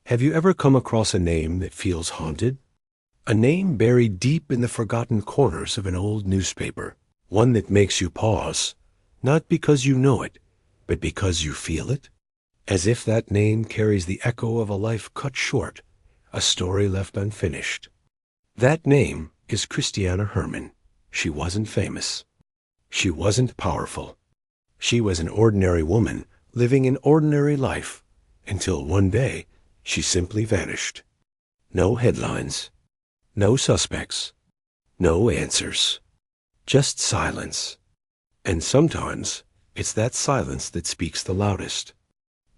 Have you ever come across a name that feels haunted? A name buried deep in the forgotten corners of an old newspaper. One that makes you pause, not because you know it, but because you feel it? As if that name carries the echo of a life cut short, a story left unfinished. That name is Christiana Herman. She wasn't famous. She wasn't powerful. She was an ordinary woman living an ordinary life until one day she simply vanished. No headlines, no suspects, no answers, just silence. And sometimes it's that silence that speaks the loudest.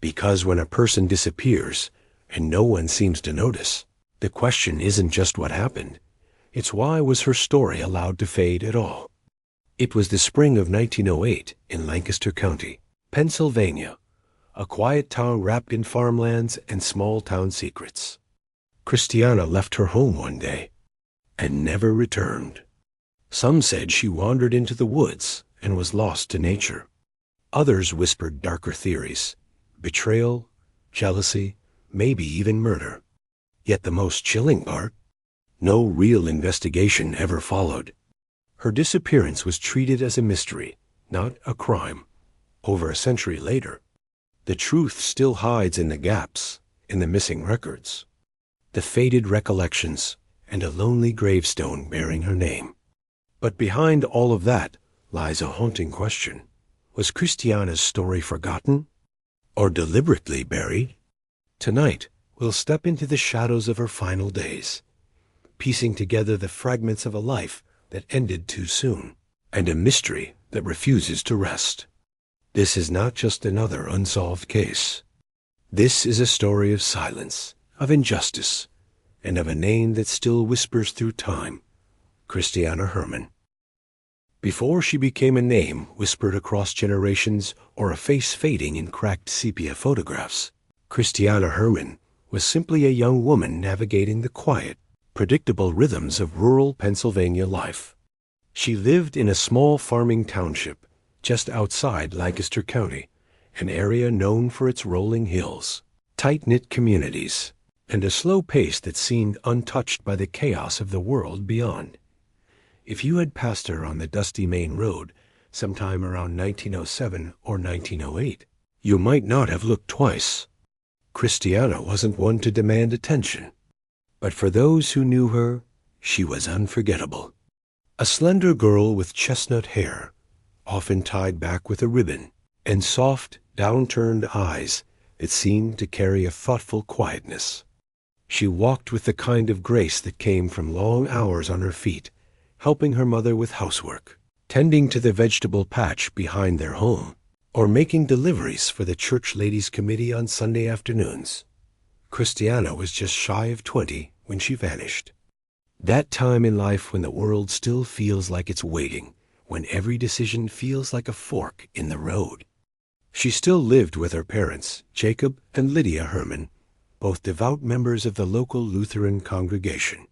Because when a person disappears and no one seems to notice, the question isn't just what happened. It's why was her story allowed to fade at all? It was the spring of 1908 in Lancaster County, Pennsylvania, a quiet town wrapped in farmlands and small-town secrets. Christiana left her home one day and never returned. Some said she wandered into the woods and was lost to nature. Others whispered darker theories: betrayal, jealousy, maybe even murder. Yet the most chilling part, no real investigation ever followed. Her disappearance was treated as a mystery, not a crime. Over a century later, the truth still hides in the gaps, in the missing records, the faded recollections, and a lonely gravestone bearing her name. But behind all of that lies a haunting question. Was Christiana's story forgotten or deliberately buried? Tonight, we'll step into the shadows of her final days, piecing together the fragments of a life that ended too soon, and a mystery that refuses to rest. This is not just another unsolved case. This is a story of silence, of injustice, and of a name that still whispers through time: Christiana Herman. Before she became a name whispered across generations or a face fading in cracked sepia photographs, Christiana Herman was simply a young woman navigating the quiet, predictable rhythms of rural Pennsylvania life. She lived in a small farming township just outside Lancaster County, an area known for its rolling hills, tight-knit communities, and a slow pace that seemed untouched by the chaos of the world beyond. If you had passed her on the dusty main road sometime around 1907 or 1908, you might not have looked twice. Christiana wasn't one to demand attention, but for those who knew her, she was unforgettable. A slender girl with chestnut hair, often tied back with a ribbon, and soft, downturned eyes that seemed to carry a thoughtful quietness. She walked with the kind of grace that came from long hours on her feet, helping her mother with housework, tending to the vegetable patch behind their home, or making deliveries for the church ladies' committee on Sunday afternoons. Christiana was just shy of 20 when she vanished. That time in life when the world still feels like it's waiting, when every decision feels like a fork in the road. She still lived with her parents, Jacob and Lydia Herman, both devout members of the local Lutheran congregation.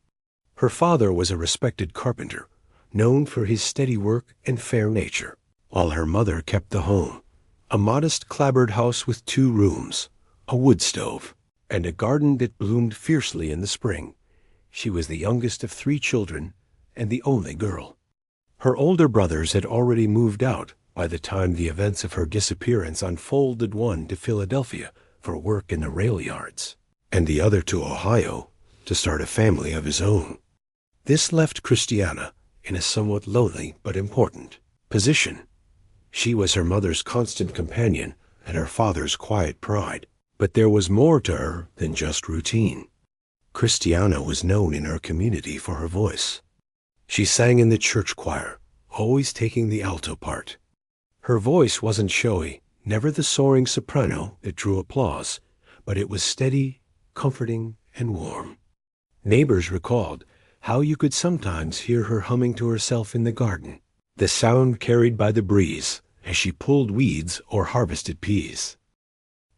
Her father was a respected carpenter, known for his steady work and fair nature, while her mother kept the home, a modest clapboard house with 2 rooms, a wood stove, and a garden that bloomed fiercely in the spring. She was the youngest of 3 children and the only girl. Her older brothers had already moved out by the time the events of her disappearance unfolded, one to Philadelphia for work in the rail yards, and the other to Ohio to start a family of his own. This left Christiana in a somewhat lonely but important position. She was her mother's constant companion and her father's quiet pride, but there was more to her than just routine. Christiana was known in her community for her voice. She sang in the church choir, always taking the alto part. Her voice wasn't showy, never the soaring soprano that drew applause, but it was steady, comforting, and warm. Neighbors recalled how you could sometimes hear her humming to herself in the garden, the sound carried by the breeze as she pulled weeds or harvested peas.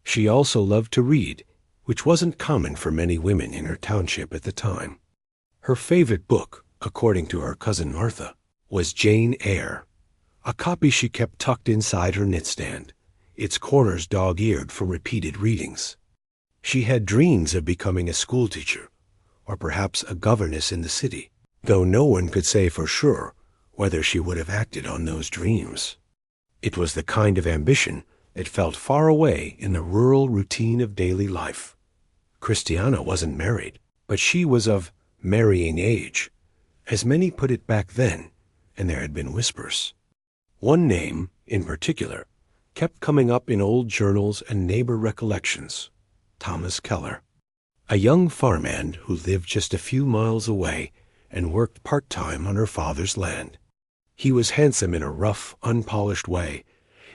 She also loved to read, which wasn't common for many women in her township at the time. Her favorite book, according to her cousin Martha, was Jane Eyre, a copy she kept tucked inside her knitstand, its corners dog-eared from repeated readings. She had dreams of becoming a schoolteacher, or perhaps a governess in the city, though no one could say for sure whether she would have acted on those dreams. It was the kind of ambition that felt far away in the rural routine of daily life. Christiana wasn't married, but she was of marrying age, as many put it back then, and there had been whispers. One name, in particular, kept coming up in old journals and neighbor recollections: Thomas Keller, a young farmhand who lived just a few miles away and worked part-time on her father's land. He was handsome in a rough, unpolished way,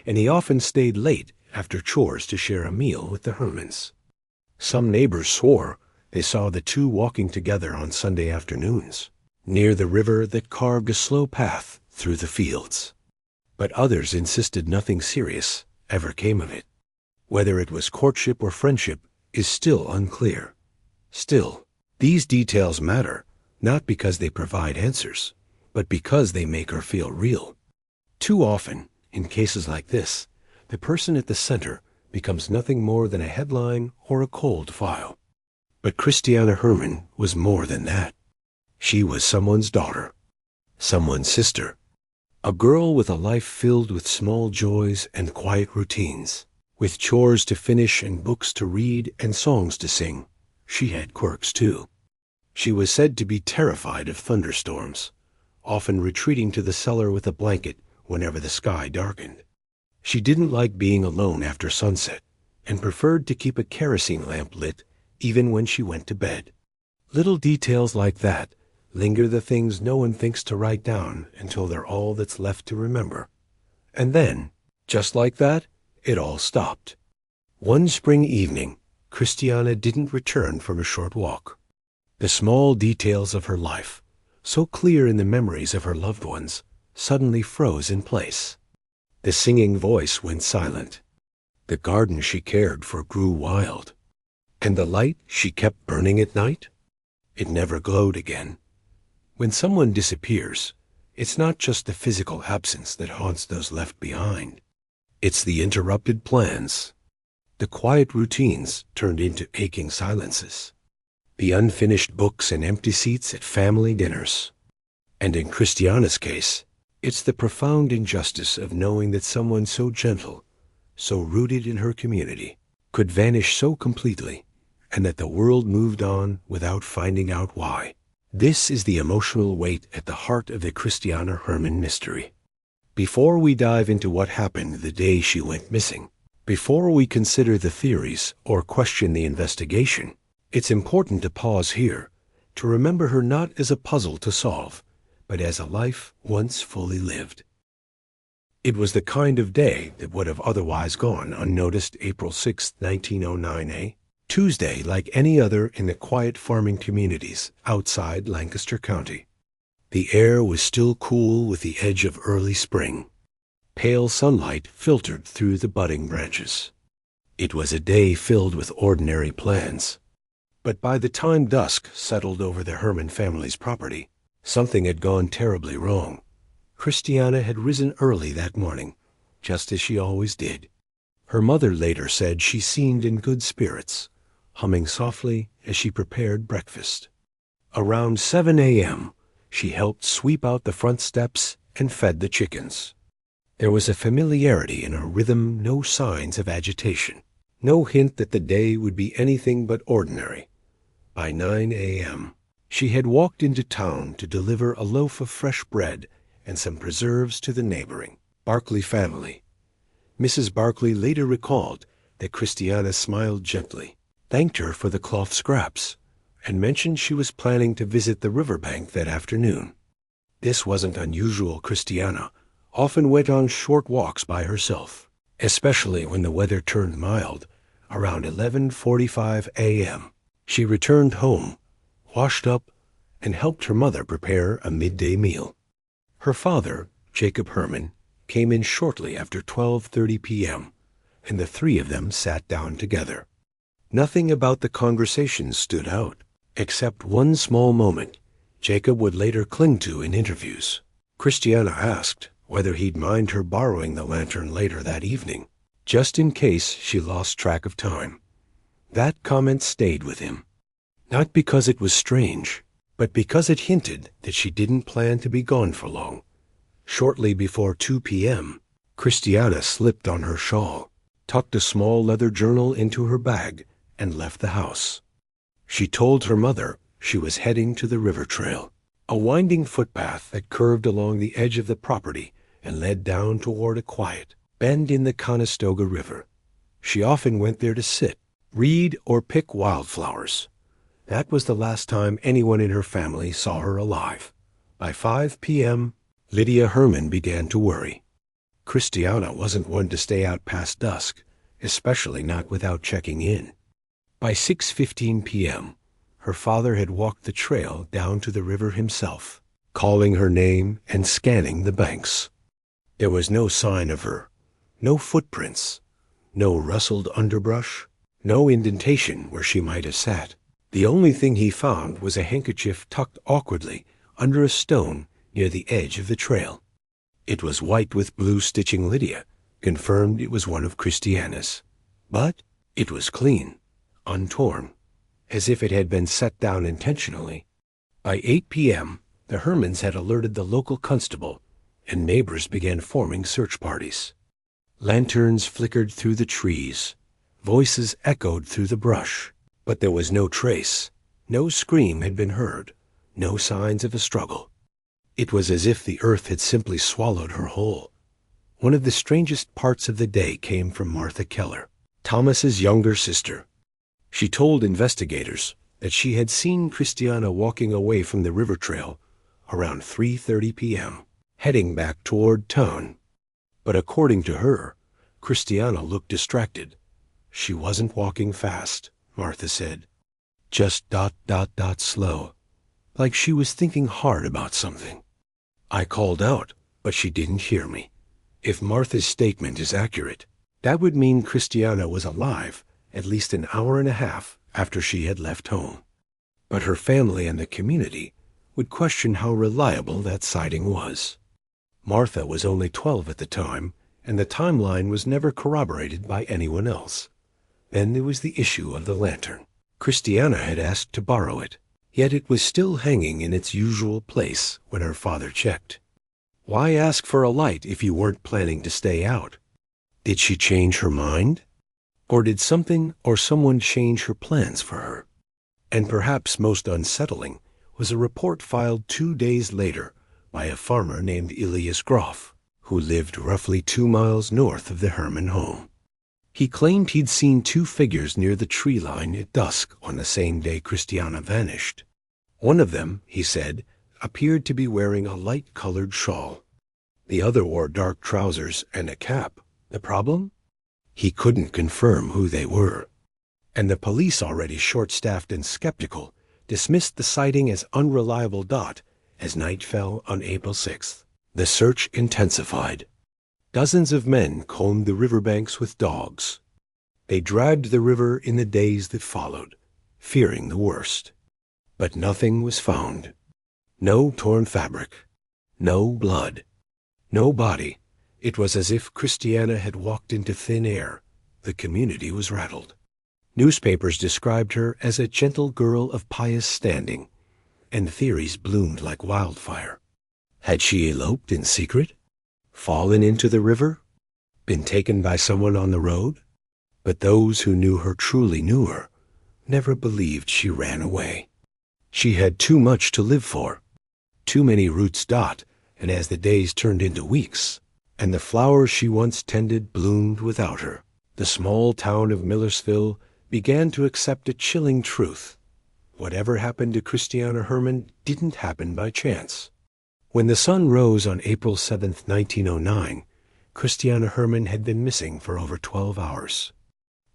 and he often stayed late after chores to share a meal with the Hermans. Some neighbors swore they saw the two walking together on Sunday afternoons, near the river that carved a slow path through the fields. But others insisted nothing serious ever came of it. Whether it was courtship or friendship is still unclear. Still, these details matter, not because they provide answers, but because they make her feel real. Too often, in cases like this, the person at the center becomes nothing more than a headline or a cold file. But Christiana Herman was more than that. She was someone's daughter, someone's sister, a girl with a life filled with small joys and quiet routines, with chores to finish and books to read and songs to sing. She had quirks too. She was said to be terrified of thunderstorms, often retreating to the cellar with a blanket whenever the sky darkened. She didn't like being alone after sunset, and preferred to keep a kerosene lamp lit even when she went to bed. Little details like that linger, the things no one thinks to write down until they're all that's left to remember. And then, just like that, it all stopped. One spring evening, Christiana didn't return from a short walk. The small details of her life, so clear in the memories of her loved ones, suddenly froze in place. The singing voice went silent. The garden she cared for grew wild. And the light she kept burning at night? It never glowed again. When someone disappears, it's not just the physical absence that haunts those left behind. It's the interrupted plans. The quiet routines turned into aching silences. The unfinished books and empty seats at family dinners. And in Christiana's case, it's the profound injustice of knowing that someone so gentle, so rooted in her community, could vanish so completely, and that the world moved on without finding out why. This is the emotional weight at the heart of the Christiana Herman mystery. Before we dive into what happened the day she went missing, before we consider the theories or question the investigation, it's important to pause here, to remember her not as a puzzle to solve, but as a life once fully lived. It was the kind of day that would have otherwise gone unnoticed April 6, 1909, Tuesday like any other in the quiet farming communities outside Lancaster County. The air was still cool with the edge of early spring. Pale sunlight filtered through the budding branches. It was a day filled with ordinary plans. But by the time dusk settled over the Herman family's property, something had gone terribly wrong. Christiana had risen early that morning, just as she always did. Her mother later said she seemed in good spirits, humming softly as she prepared breakfast. Around 7 a.m., she helped sweep out the front steps and fed the chickens. There was a familiarity in her rhythm, no signs of agitation, no hint that the day would be anything but ordinary. By 9 a.m., she had walked into town to deliver a loaf of fresh bread and some preserves to the neighboring Barclay family. Mrs. Barclay later recalled that Christiana smiled gently, thanked her for the cloth scraps, and mentioned she was planning to visit the riverbank that afternoon. This wasn't unusual. Christiana often went on short walks by herself, especially when the weather turned mild. Around 11:45 a.m., she returned home, washed up, and helped her mother prepare a midday meal. Her father, Jacob Herman, came in shortly after 12:30 p.m., and the three of them sat down together. Nothing about the conversation stood out, except one small moment Jacob would later cling to in interviews. Christiana asked whether he'd mind her borrowing the lantern later that evening, just in case she lost track of time. That comment stayed with him, not because it was strange, but because it hinted that she didn't plan to be gone for long. Shortly before 2 p.m., Christiana slipped on her shawl, tucked a small leather journal into her bag, and left the house. She told her mother she was heading to the river trail, a winding footpath that curved along the edge of the property and led down toward a quiet bend in the Conestoga River. She often went there to sit, read, or pick wildflowers. That was the last time anyone in her family saw her alive. By 5 p.m., Lydia Herman began to worry. Christiana wasn't one to stay out past dusk, especially not without checking in. By 6:15 p.m., her father had walked the trail down to the river himself, calling her name and scanning the banks. There was no sign of her, no footprints, no rustled underbrush, no indentation where she might have sat. The only thing he found was a handkerchief tucked awkwardly under a stone near the edge of the trail. It was white with blue stitching. Lydia confirmed it was one of Christiana's. But it was clean, untorn, as if it had been set down intentionally. By 8 p.m., the Hermans had alerted the local constable, and neighbors began forming search parties. Lanterns flickered through the trees. Voices echoed through the brush. But there was no trace. No scream had been heard. No signs of a struggle. It was as if the earth had simply swallowed her whole. One of the strangest parts of the day came from Martha Keller, Thomas's younger sister. She told investigators that she had seen Christiana walking away from the river trail around 3:30 p.m., heading back toward town. But according to her, Christiana looked distracted. She wasn't walking fast, Martha said. Just ... slow, like she was thinking hard about something. I called out, but she didn't hear me. If Martha's statement is accurate, that would mean Christiana was alive at least an hour and a half after she had left home. But her family and the community would question how reliable that sighting was. Martha was only 12 at the time, and the timeline was never corroborated by anyone else. Then there was the issue of the lantern. Christiana had asked to borrow it, yet it was still hanging in its usual place when her father checked. Why ask for a light if you weren't planning to stay out? Did she change her mind? Or did something or someone change her plans for her? And perhaps most unsettling was a report filed 2 days later by a farmer named Elias Groff, who lived roughly 2 miles north of the Herman home. He claimed he'd seen 2 figures near the tree line at dusk on the same day Christiana vanished. One of them, he said, appeared to be wearing a light-colored shawl. The other wore dark trousers and a cap. The problem? He couldn't confirm who they were. And the police, already short-staffed and skeptical, dismissed the sighting as unreliable as night fell on April 6th. The search intensified. Dozens of men combed the riverbanks with dogs. They dragged the river in the days that followed, fearing the worst. But nothing was found. No torn fabric. No blood. No body. It was as if Christiana had walked into thin air. The community was rattled. Newspapers described her as a gentle girl of pious standing, and theories bloomed like wildfire. Had she eloped in secret? Fallen into the river? Been taken by someone on the road? But those who knew her truly knew her, never believed she ran away. She had too much to live for. Too many roots, and as the days turned into weeks, and the flowers she once tended bloomed without her, the small town of Millersville began to accept a chilling truth. Whatever happened to Christiana Herman didn't happen by chance. When the sun rose on April 7, 1909, Christiana Herman had been missing for over 12 hours.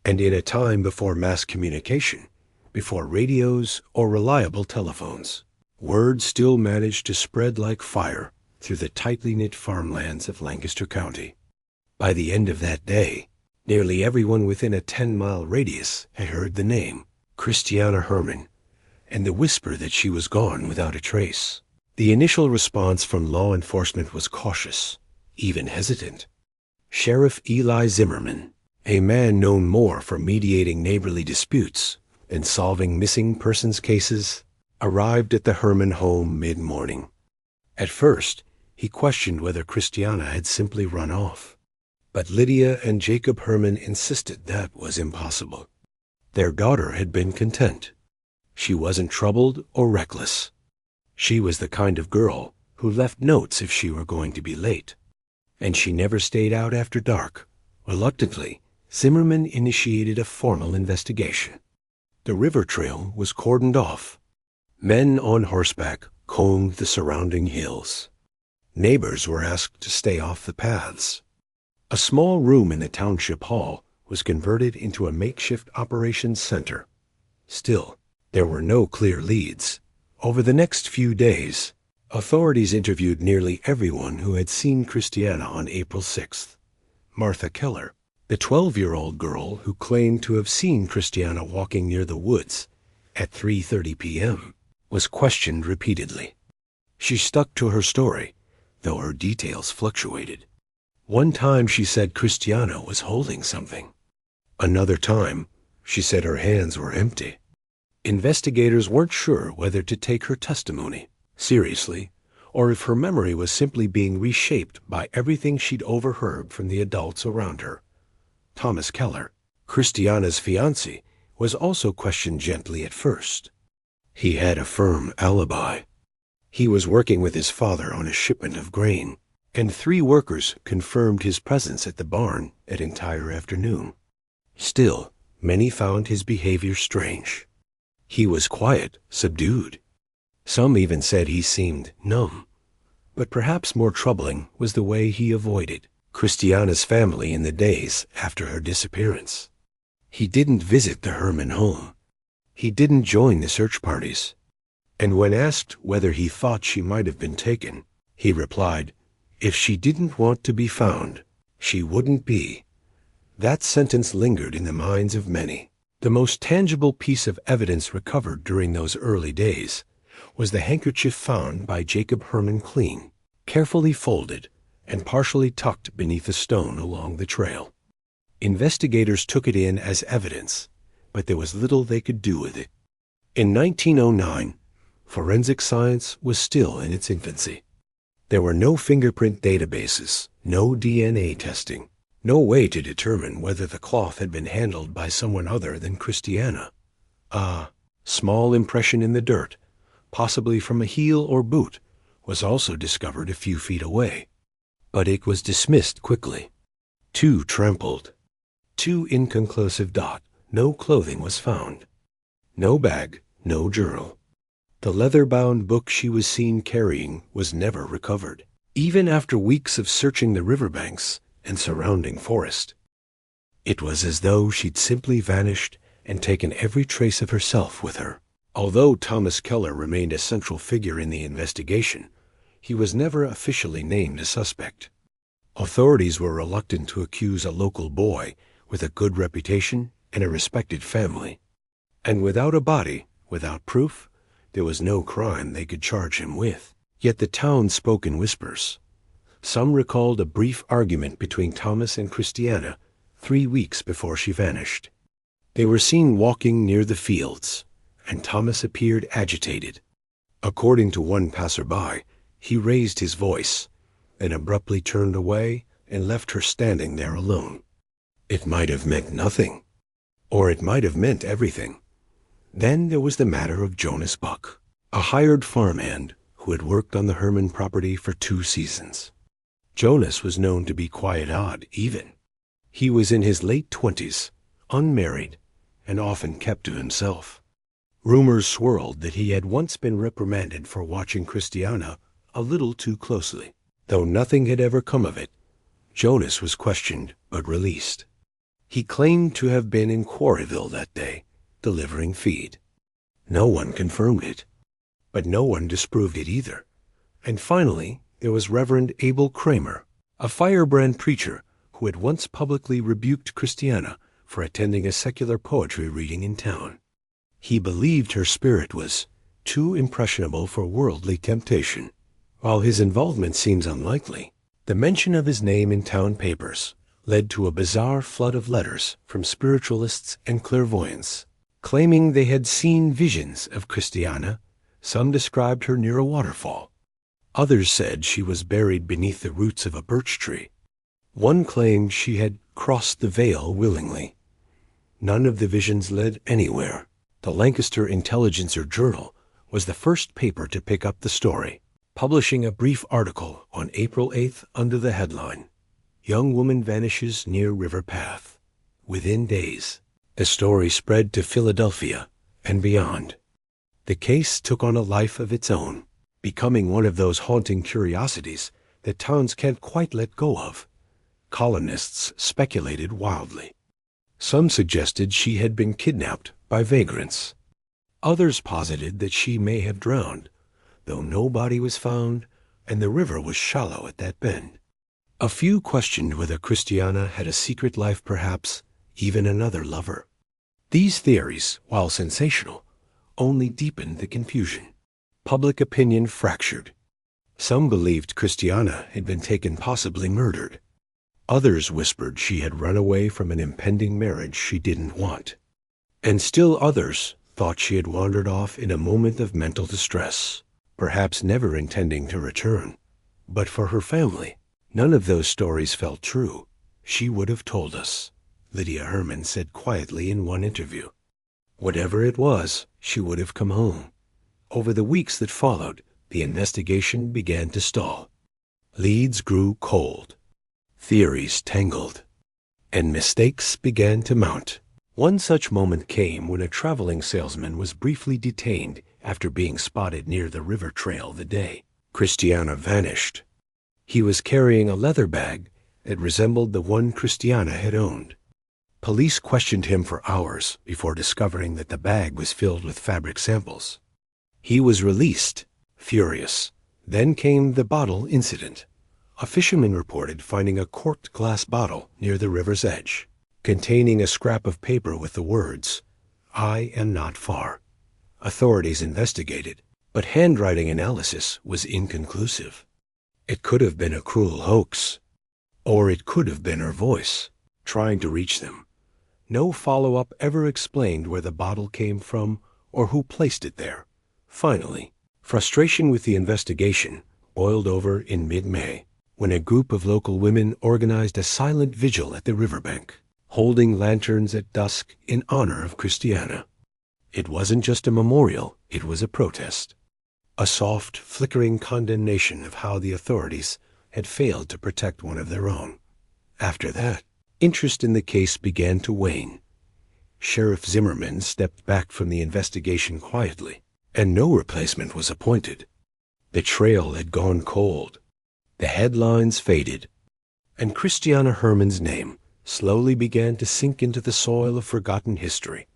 And in a time before mass communication, before radios or reliable telephones, word still managed to spread like fire through the tightly knit farmlands of Lancaster County. By the end of that day, nearly everyone within a 10-mile radius had heard the name, Christiana Herman, and the whisper that she was gone without a trace. The initial response from law enforcement was cautious, even hesitant. Sheriff Eli Zimmerman, a man known more for mediating neighborly disputes and solving missing persons cases, arrived at the Herman home mid-morning. At first, he questioned whether Christiana had simply run off. But Lydia and Jacob Herman insisted that was impossible. Their daughter had been content. She wasn't troubled or reckless. She was the kind of girl who left notes if she were going to be late. And she never stayed out after dark. Reluctantly, Zimmerman initiated a formal investigation. The river trail was cordoned off. Men on horseback combed the surrounding hills. Neighbors were asked to stay off the paths. A small room in the township hall was converted into a makeshift operations center. Still, there were no clear leads. Over the next few days, authorities interviewed nearly everyone who had seen Christiana on April 6th. Martha Keller, the 12-year-old girl who claimed to have seen Christiana walking near the woods at 3:30 p.m., was questioned repeatedly. She stuck to her story, though her details fluctuated. One time she said Christiana was holding something. Another time, she said her hands were empty. Investigators weren't sure whether to take her testimony seriously or if her memory was simply being reshaped by everything she'd overheard from the adults around her. Thomas Keller, Christiana's fiancé, was also questioned gently at first. He had a firm alibi. He was working with his father on a shipment of grain, and 3 workers confirmed his presence at the barn at entire afternoon. Still, many found his behavior strange. He was quiet, subdued. Some even said he seemed numb. But perhaps more troubling was the way he avoided Christiana's family in the days after her disappearance. He didn't visit the Herman home. He didn't join the search parties. And when asked whether he thought she might have been taken, he replied, "If she didn't want to be found, she wouldn't be." That sentence lingered in the minds of many. The most tangible piece of evidence recovered during those early days was the handkerchief found by Jacob Herman clean, carefully folded, and partially tucked beneath a stone along the trail. Investigators took it in as evidence, but there was little they could do with it. In 1909, forensic science was still in its infancy. There were no fingerprint databases, no DNA testing, no way to determine whether the cloth had been handled by someone other than Christiana. A small impression in the dirt, possibly from a heel or boot, was also discovered a few feet away. But it was dismissed quickly. Too trampled. Too inconclusive. No clothing was found. No bag, no journal. The leather-bound book she was seen carrying was never recovered, even after weeks of searching the riverbanks and surrounding forest. It was as though she'd simply vanished and taken every trace of herself with her. Although Thomas Keller remained a central figure in the investigation, he was never officially named a suspect. Authorities were reluctant to accuse a local boy with a good reputation and a respected family. And without a body, without proof, there was no crime they could charge him with. Yet the town spoke in whispers. Some recalled a brief argument between Thomas and Christiana 3 weeks before she vanished. They were seen walking near the fields, and Thomas appeared agitated. According to one passerby, he raised his voice and abruptly turned away and left her standing there alone. It might have meant nothing, or it might have meant everything. Then there was the matter of Jonas Buck, a hired farmhand who had worked on the Herman property for 2 seasons. Jonas was known to be quite odd, even. He was in his late 20s, unmarried, and often kept to himself. Rumors swirled that he had once been reprimanded for watching Christiana a little too closely. Though nothing had ever come of it, Jonas was questioned but released. He claimed to have been in Quarryville that day, delivering feed. No one confirmed it, but no one disproved it either. And finally, there was Reverend Abel Kramer, a firebrand preacher who had once publicly rebuked Christiana for attending a secular poetry reading in town. He believed her spirit was too impressionable for worldly temptation. While his involvement seems unlikely, the mention of his name in town papers led to a bizarre flood of letters from spiritualists and clairvoyants, claiming they had seen visions of Christiana. Some described her near a waterfall. Others said she was buried beneath the roots of a birch tree. One claimed she had crossed the veil willingly. None of the visions led anywhere. The Lancaster Intelligencer Journal was the first paper to pick up the story, publishing a brief article on April 8th under the headline, "Young Woman Vanishes Near River Path." Within days, the story spread to Philadelphia and beyond. The case took on a life of its own, becoming one of those haunting curiosities that towns can't quite let go of. Colonists speculated wildly. Some suggested she had been kidnapped by vagrants. Others posited that she may have drowned, though no body was found and the river was shallow at that bend. A few questioned whether Christiana had a secret life, perhaps even another lover. These theories, while sensational, only deepened the confusion. Public opinion fractured. Some believed Christiana had been taken, possibly murdered. Others whispered she had run away from an impending marriage she didn't want. And still others thought she had wandered off in a moment of mental distress, perhaps never intending to return. But for her family, none of those stories felt true. She would have told us, Lydia Herman said quietly in one interview. Whatever it was, she would have come home. Over the weeks that followed, the investigation began to stall. Leads grew cold. Theories tangled. And mistakes began to mount. One such moment came when a traveling salesman was briefly detained after being spotted near the river trail the day Christiana vanished. He was carrying a leather bag that resembled the one Christiana had owned. Police questioned him for hours before discovering that the bag was filled with fabric samples. He was released, furious. Then came the bottle incident. A fisherman reported finding a corked glass bottle near the river's edge, containing a scrap of paper with the words, "I am not far." Authorities investigated, but handwriting analysis was inconclusive. It could have been a cruel hoax, or it could have been her voice, trying to reach them. No follow-up ever explained where the bottle came from or who placed it there. Finally, frustration with the investigation boiled over in mid-May, when a group of local women organized a silent vigil at the riverbank, holding lanterns at dusk in honor of Christiana. It wasn't just a memorial, it was a protest. A soft, flickering condemnation of how the authorities had failed to protect one of their own. After that, interest in the case began to wane. Sheriff Zimmerman stepped back from the investigation quietly, and no replacement was appointed. The trail had gone cold. The headlines faded, and Christiana Herman's name slowly began to sink into the soil of forgotten history.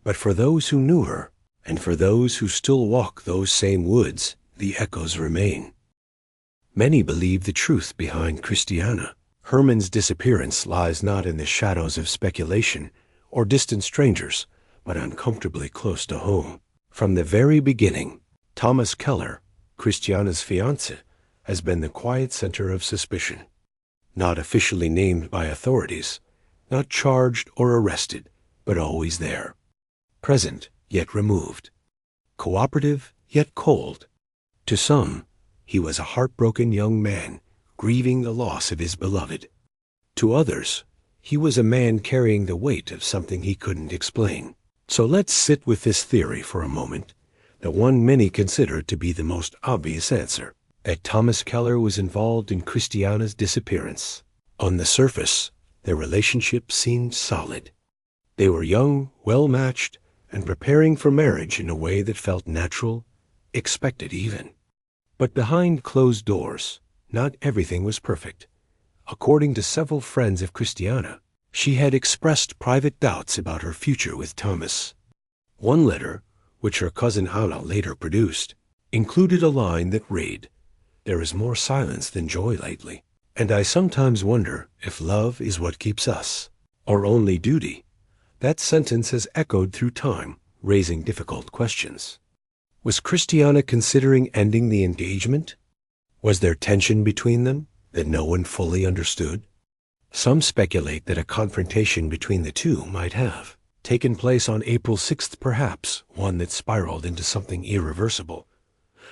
But for those who knew her, and for those who still walk those same woods, the echoes remain. Many believe the truth behind Christiana. Herman's disappearance lies not in the shadows of speculation or distant strangers, but uncomfortably close to home. From the very beginning, Thomas Keller, Christiana's fiancé, has been the quiet center of suspicion. Not officially named by authorities, not charged or arrested, but always there. Present, yet removed. Cooperative, yet cold. To some, he was a heartbroken young man, grieving the loss of his beloved. To others, he was a man carrying the weight of something he couldn't explain. So let's sit with this theory for a moment, the one many consider to be the most obvious answer, that Thomas Keller was involved in Christiana's disappearance. On the surface, their relationship seemed solid. They were young, well-matched, and preparing for marriage in a way that felt natural, expected even. But behind closed doors, not everything was perfect. According to several friends of Christiana, she had expressed private doubts about her future with Thomas. One letter, which her cousin Anna later produced, included a line that read, "There is more silence than joy lately, and I sometimes wonder if love is what keeps us, or only duty." That sentence has echoed through time, raising difficult questions. Was Christiana considering ending the engagement? Was there tension between them that no one fully understood? Some speculate that a confrontation between the two might have taken place on April 6th, perhaps, one that spiraled into something irreversible.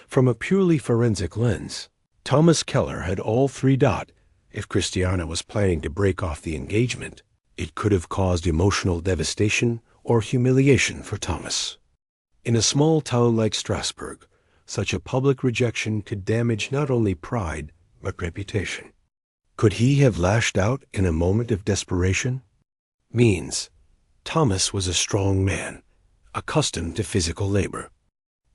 From a purely forensic lens, Thomas Keller had all three. If Christiana was planning to break off the engagement, it could have caused emotional devastation or humiliation for Thomas. In a small town like Strasbourg, such a public rejection could damage not only pride, but reputation. Could he have lashed out in a moment of desperation? Means, Thomas was a strong man, accustomed to physical labor.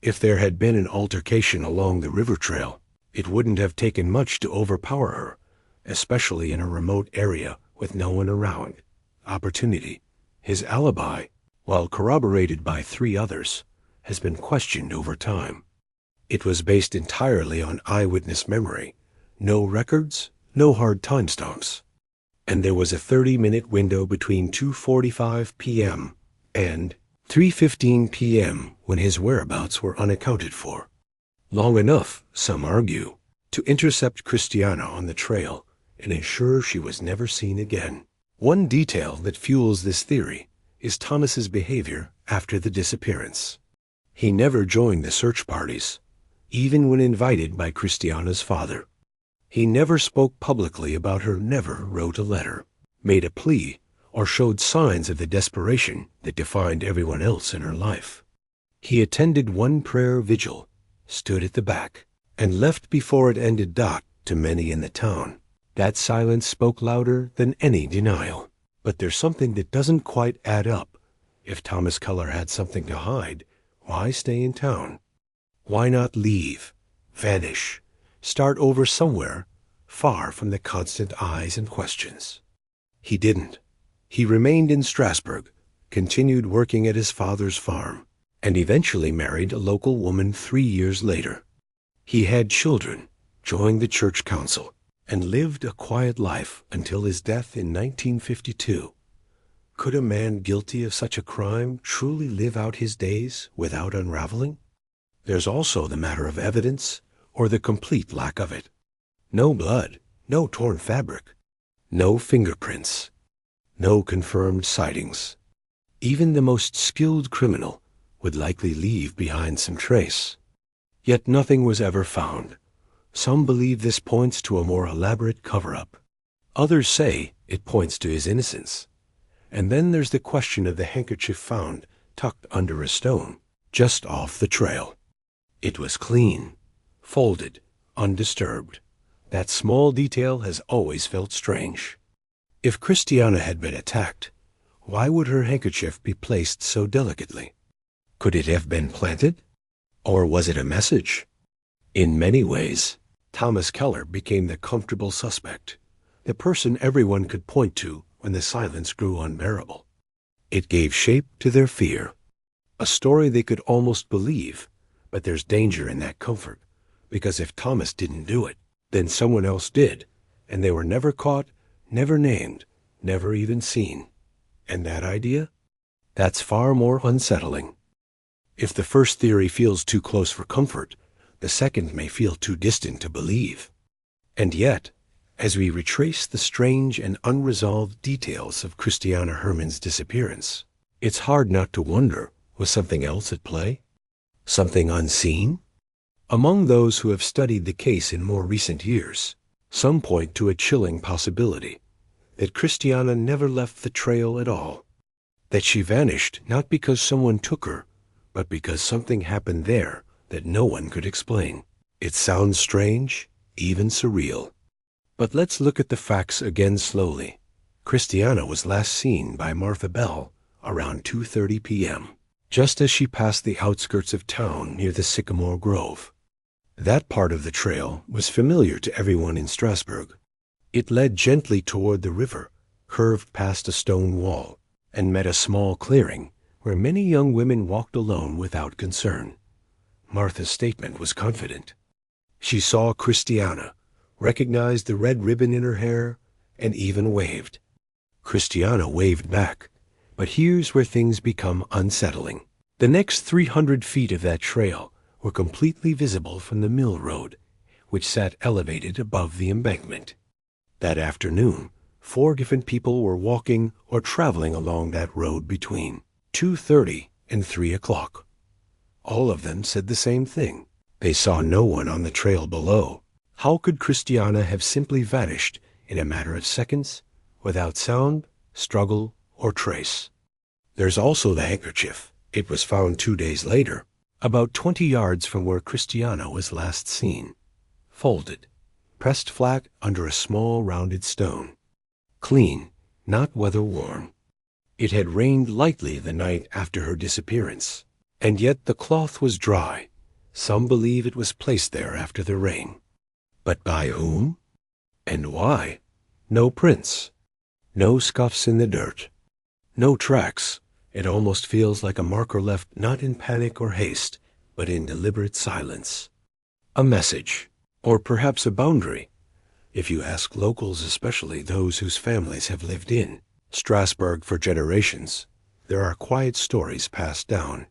If there had been an altercation along the river trail, it wouldn't have taken much to overpower her, especially in a remote area with no one around. Opportunity. His alibi, while corroborated by 3 others, has been questioned over time. It was based entirely on eyewitness memory. No records, no hard timestamps. And there was a 30-minute window between 2:45 p.m. and 3:15 p.m. when his whereabouts were unaccounted for. Long enough, some argue, to intercept Christiana on the trail and ensure she was never seen again. One detail that fuels this theory is Thomas's behavior after the disappearance. He never joined the search parties, even when invited by Christiana's father. He never spoke publicly about her, never wrote a letter, made a plea, or showed signs of the desperation that defined everyone else in her life. He attended one prayer vigil, stood at the back, and left before it ended. To many in the town, that silence spoke louder than any denial. But there's something that doesn't quite add up. If Thomas Keller had something to hide, why stay in town? Why not leave, vanish, start over somewhere far from the constant eyes and questions? He didn't. He remained in Strasbourg, continued working at his father's farm, and eventually married a local woman 3 years later. He had children, joined the church council, and lived a quiet life until his death in 1952. Could a man guilty of such a crime truly live out his days without unraveling? There's also the matter of evidence, or the complete lack of it. No blood, no torn fabric, no fingerprints, no confirmed sightings. Even the most skilled criminal would likely leave behind some trace. Yet nothing was ever found. Some believe this points to a more elaborate cover-up. Others say it points to his innocence. And then there's the question of the handkerchief found tucked under a stone, just off the trail. It was clean, folded, undisturbed. That small detail has always felt strange. If Christiana had been attacked, why would her handkerchief be placed so delicately? Could it have been planted? Or was it a message? In many ways, Thomas Keller became the comfortable suspect, the person everyone could point to when the silence grew unbearable. It gave shape to their fear, a story they could almost believe, but there's danger in that comfort, because if Thomas didn't do it, then someone else did, and they were never caught, never named, never even seen. And that idea? That's far more unsettling. If the first theory feels too close for comfort, the second may feel too distant to believe. And yet, as we retrace the strange and unresolved details of Christiana Herman's disappearance, it's hard not to wonder, was something else at play? Something unseen? Among those who have studied the case in more recent years, some point to a chilling possibility, that Christiana never left the trail at all, that she vanished not because someone took her, but because something happened there that no one could explain. It sounds strange, even surreal. But let's look at the facts again slowly. Christiana was last seen by Martha Bell around 2:30 p.m., just as she passed the outskirts of town near the Sycamore Grove. That part of the trail was familiar to everyone in Strasbourg. It led gently toward the river, curved past a stone wall, and met a small clearing where many young women walked alone without concern. Martha's statement was confident. She saw Christiana, recognized the red ribbon in her hair, and even waved. Christiana waved back, but here's where things become unsettling. The next 300 feet of that trail were completely visible from the mill road, which sat elevated above the embankment. That afternoon, 4 different people were walking or traveling along that road between 2:30 and 3 o'clock. All of them said the same thing. They saw no one on the trail below. How could Christiana have simply vanished in a matter of seconds without sound, struggle, or trace? There's also the handkerchief. It was found 2 days later, about 20 yards from where Christiana was last seen, folded, pressed flat under a small rounded stone. Clean, not weather-worn. It had rained lightly the night after her disappearance, and yet the cloth was dry. Some believe it was placed there after the rain. But by whom? And why? No prints. No scuffs in the dirt. No tracks. It almost feels like a marker left not in panic or haste, but in deliberate silence. A message, or perhaps a boundary, if you ask locals, especially those whose families have lived in Strasbourg for generations. There are quiet stories passed down,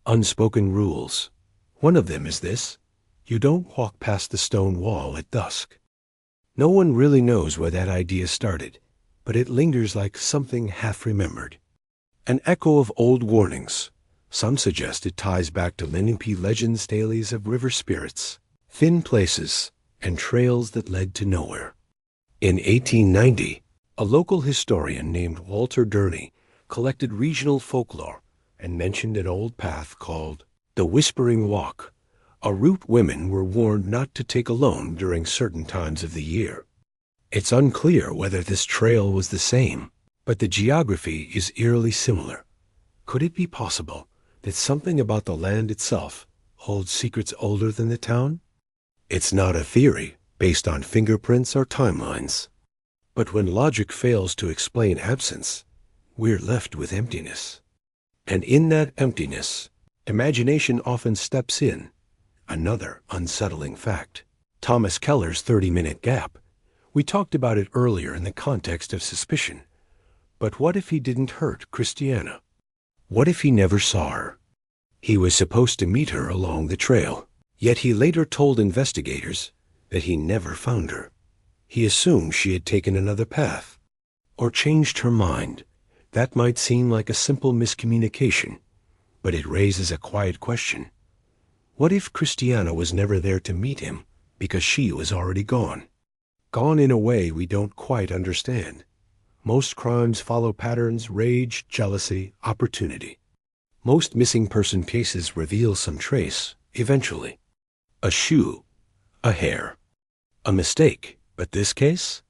unspoken rules. One of them is this: you don't walk past the stone wall at dusk. No one really knows where that idea started, but it lingers like something half-remembered. An echo of old warnings. Some suggest it ties back to Lenape legends, tales of river spirits, thin places, and trails that led to nowhere. In 1890, a local historian named Walter Durney collected regional folklore and mentioned an old path called the Whispering Walk, a route women were warned not to take alone during certain times of the year. It's unclear whether this trail was the same, but the geography is eerily similar. Could it be possible that something about the land itself holds secrets older than the town? It's not a theory based on fingerprints or timelines. But when logic fails to explain absence, we're left with emptiness. And in that emptiness, imagination often steps in. Another unsettling fact. Thomas Keller's 30-minute gap. We talked about it earlier in the context of suspicion. But what if he didn't hurt Christiana? What if he never saw her? He was supposed to meet her along the trail. Yet he later told investigators that he never found her. He assumed she had taken another path, or changed her mind. That might seem like a simple miscommunication, but it raises a quiet question. What if Christiana was never there to meet him because she was already gone? Gone in a way we don't quite understand. Most crimes follow patterns: rage, jealousy, opportunity. Most missing person cases reveal some trace, eventually. A shoe, a hair, a mistake. But this case?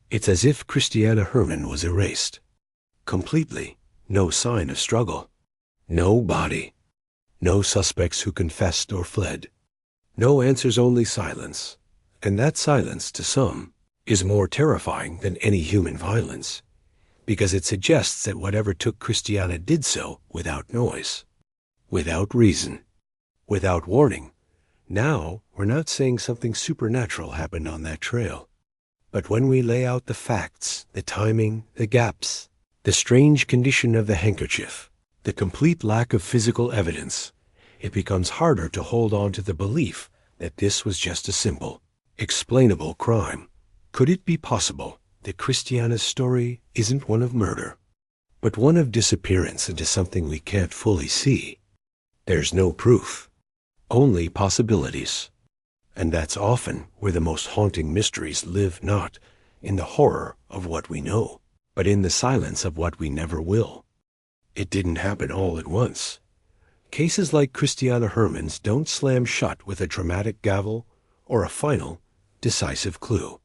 It's as if Christiana Herman was erased. Completely. No sign of struggle. No body. No suspects who confessed or fled. No answers, only silence. And that silence, to some, is more terrifying than any human violence, because it suggests that whatever took Christiana did so without noise, without reason, without warning. Now, we're not saying something supernatural happened on that trail. But when we lay out the facts, the timing, the gaps, the strange condition of the handkerchief, the complete lack of physical evidence, it becomes harder to hold on to the belief that this was just a simple, explainable crime. Could it be possible that Christiana's story isn't one of murder, but one of disappearance into something we can't fully see? There's no proof. Only possibilities. And that's often where the most haunting mysteries live, not in the horror of what we know, but in the silence of what we never will. It didn't happen all at once. Cases like Christiana Herman's don't slam shut with a dramatic gavel or a final, decisive clue.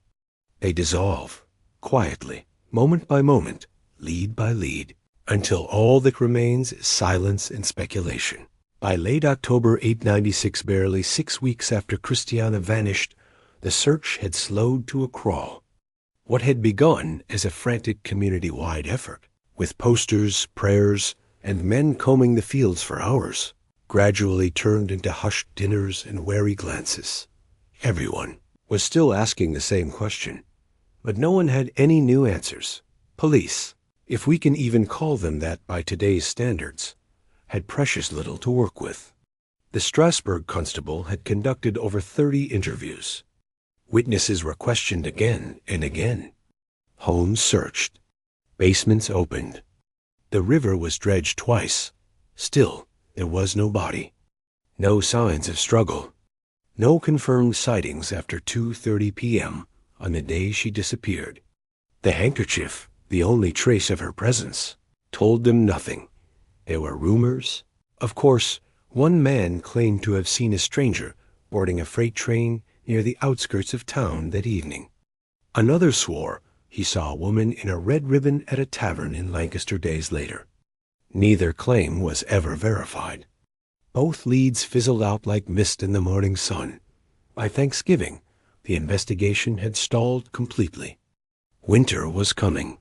They dissolve, quietly, moment by moment, lead by lead, until all that remains is silence and speculation. By late October 896, barely 6 weeks after Christiana vanished, the search had slowed to a crawl. What had begun as a frantic community-wide effort, with posters, prayers, and men combing the fields for hours, gradually turned into hushed dinners and wary glances. Everyone was still asking the same question, but no one had any new answers. Police, if we can even call them that by today's standards, had precious little to work with. The Strasbourg constable had conducted over 30 interviews. Witnesses were questioned again and again. Homes searched. Basements opened. The river was dredged twice. Still, there was no body. No signs of struggle. No confirmed sightings after 2:30 p.m. on the day she disappeared. The handkerchief, the only trace of her presence, told them nothing. There were rumors. Of course, one man claimed to have seen a stranger boarding a freight train near the outskirts of town that evening. Another swore he saw a woman in a red ribbon at a tavern in Lancaster days later. Neither claim was ever verified. Both leads fizzled out like mist in the morning sun. By Thanksgiving, the investigation had stalled completely. Winter was coming,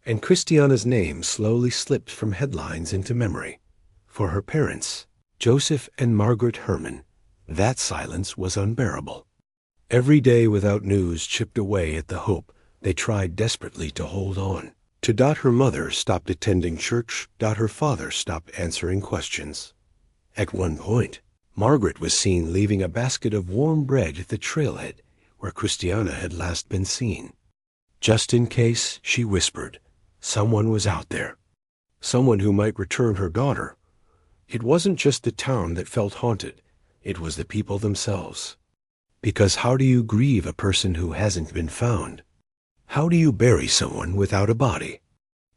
and Christiana's name slowly slipped from headlines into memory. For her parents, Joseph and Margaret Herman, that silence was unbearable. Every day without news chipped away at the hope they tried desperately to hold on. To Dot, her mother stopped attending church. Dot, her father stopped answering questions. At one point, Margaret was seen leaving a basket of warm bread at the trailhead where Christiana had last been seen. Just in case, she whispered, someone was out there. Someone who might return her daughter. It wasn't just the town that felt haunted. It was the people themselves. Because how do you grieve a person who hasn't been found? How do you bury someone without a body?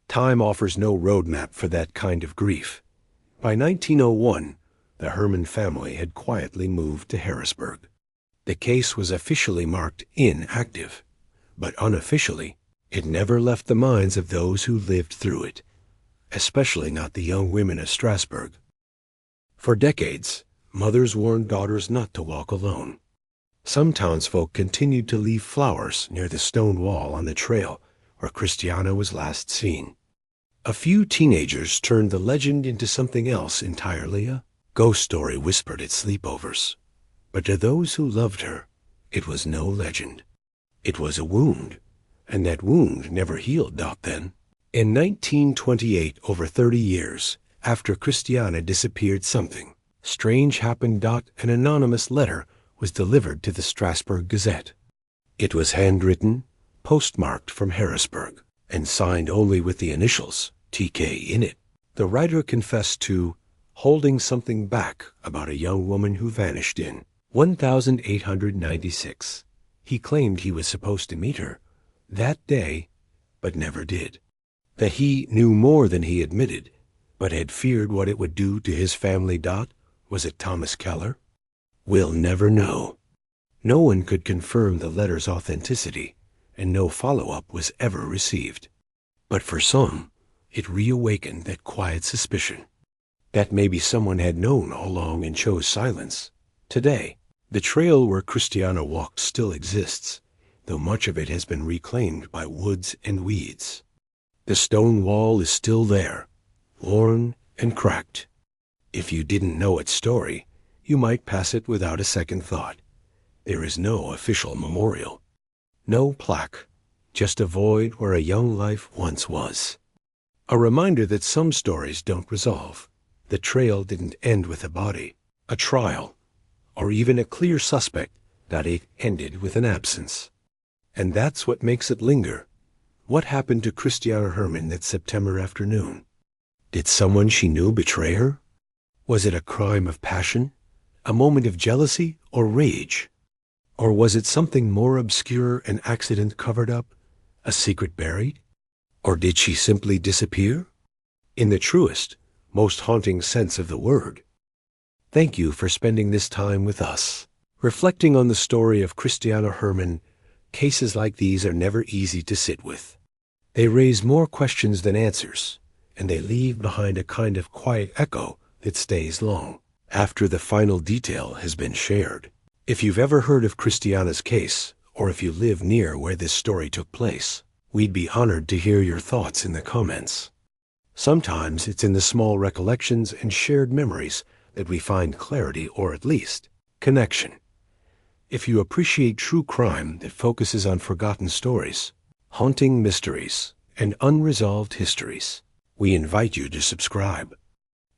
Time offers no roadmap for that kind of grief. By 1901, the Herman family had quietly moved to Harrisburg. The case was officially marked inactive, but unofficially, it never left the minds of those who lived through it, especially not the young women of Strasbourg. For decades, mothers warned daughters not to walk alone. Some townsfolk continued to leave flowers near the stone wall on the trail where Christiana was last seen. A few teenagers turned the legend into something else entirely, a ghost story whispered at sleepovers. But to those who loved her, it was no legend. It was a wound, and that wound never healed, Dot, then. In 1928, over 30 years after Christiana disappeared, something strange happened. An anonymous letter was delivered to the Strasbourg Gazette. It was handwritten, postmarked from Harrisburg, and signed only with the initials TK in it. The writer confessed to holding something back about a young woman who vanished in 1896. He claimed he was supposed to meet her that day, but never did. That he knew more than he admitted, but had feared what it would do to his family. Was it Thomas Keller? We'll never know. No one could confirm the letter's authenticity, and no follow-up was ever received. But for some, it reawakened that quiet suspicion that maybe someone had known all along and chose silence. Today, the trail where Christiana walked still exists, though much of it has been reclaimed by woods and weeds. The stone wall is still there, worn and cracked. If you didn't know its story, you might pass it without a second thought. There is no official memorial, no plaque, just a void where a young life once was. A reminder that some stories don't resolve. The trail didn't end with a body, a trial, or even a clear suspect. That it ended with an absence. And that's what makes it linger. What happened to Christiana Herman that September afternoon? Did someone she knew betray her? Was it a crime of passion? A moment of jealousy or rage? Or was it something more obscure, an accident covered up, a secret buried? Or did she simply disappear? In the truest, most haunting sense of the word. Thank you for spending this time with us. Reflecting on the story of Christiana Herman, cases like these are never easy to sit with. They raise more questions than answers, and they leave behind a kind of quiet echo that stays long after the final detail has been shared. If you've ever heard of Christiana's case, or if you live near where this story took place, we'd be honored to hear your thoughts in the comments. Sometimes it's in the small recollections and shared memories that we find clarity, or at least connection. If you appreciate true crime that focuses on forgotten stories, haunting mysteries, and unresolved histories, we invite you to subscribe.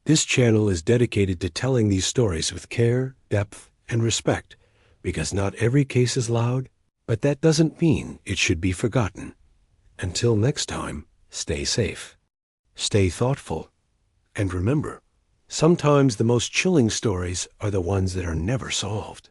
This channel is dedicated to telling these stories with care, depth, and respect, because not every case is loud, but that doesn't mean it should be forgotten. Until next time, stay safe, stay thoughtful, and remember, sometimes the most chilling stories are the ones that are never solved.